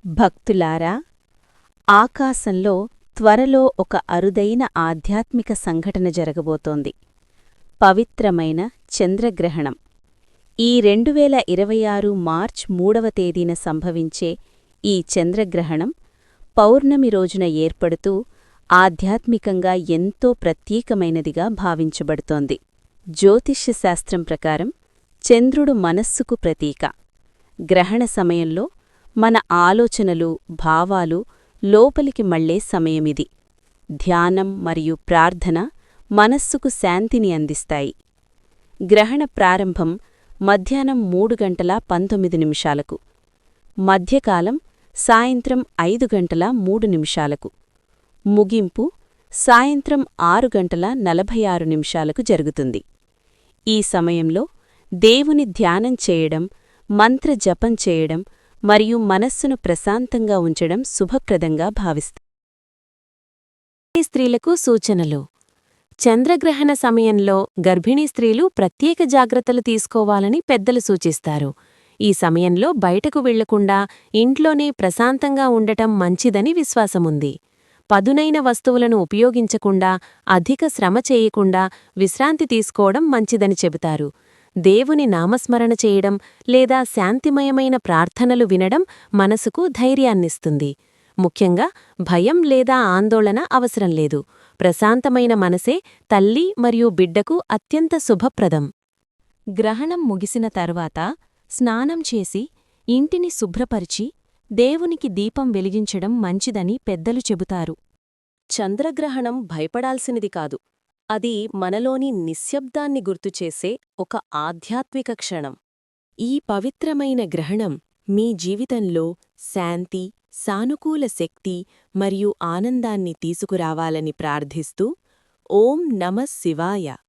భక్తులారా, ఆకాశంలో త్వరలో ఒక అరుదైన ఆధ్యాత్మిక సంఘటన జరగబోతోంది. పవిత్రమైన చంద్రగ్రహణం. ఈ 2026 మార్చ్ 3వ తేదీన సంభవించే ఈ చంద్రగ్రహణం పౌర్ణమి రోజున ఏర్పడుతూ ఆధ్యాత్మికంగా ఎంతో ప్రత్యేకమైనదిగా భావించబడుతోంది. జ్యోతిష్య శాస్త్రం ప్రకారం చంద్రుడు మనస్సుకు ప్రతీక. గ్రహణ సమయంలో మన ఆలోచనలు, భావాలు లోపలికి మళ్లే సమయమిది. ధ్యానం మరియు ప్రార్థన మనస్సుకు శాంతిని అందిస్తాయి. గ్రహణ ప్రారంభం మధ్యాహ్నం 3:19 మధ్యకాలం సాయంత్రం 5:03 ముగింపు సాయంత్రం 6:46 జరుగుతుంది. ఈ సమయంలో దేవుని ధ్యానం చేయడం, మంత్ర జపం చేయడం మరియు మనస్సును ప్రశాంతంగా ఉంచడం శుభప్రదంగా భావిస్తారు. స్త్రీలకు సూచనలు. చంద్రగ్రహణ సమయంలో గర్భిణీ స్త్రీలు ప్రత్యేక జాగ్రత్తలు తీసుకోవాలని పెద్దలు సూచిస్తారు. ఈ సమయంలో బయటకు వెళ్లకుండా ఇంట్లోనే ప్రశాంతంగా ఉండటం మంచిదని విశ్వాసముంది. పదునైన వస్తువులను ఉపయోగించకుండా, అధిక శ్రమ చేయకుండా విశ్రాంతి తీసుకోవడం మంచిదని చెబుతారు. దేవుని నామస్మరణ చేయడం లేదా శాంతిమయమైన ప్రార్థనలు వినడం మనసుకు ధైర్యాన్నిస్తుంది. ముఖ్యంగా భయం లేదా ఆందోళన అవసరం లేదు. ప్రశాంతమైన మనసే తల్లి మరియు బిడ్డకు అత్యంత శుభప్రదం. గ్రహణం ముగిసిన తర్వాత స్నానం చేసి ఇంటిని శుభ్రపరిచి దేవునికి దీపం వెలిగించడం మంచిదని పెద్దలు చెబుతారు. చంద్రగ్రహణం భయపడాల్సినది కాదు. అది మనలోని నిశ్శబ్దాన్ని గుర్తుచేసే ఒక ఆధ్యాత్మిక క్షణం. ఈ పవిత్రమైన గ్రహణం మీ జీవితంలో శాంతి, సానుకూల శక్తి మరియు ఆనందాన్ని తీసుకురావాలని ప్రార్థిస్తూ ఓం నమః శివాయ.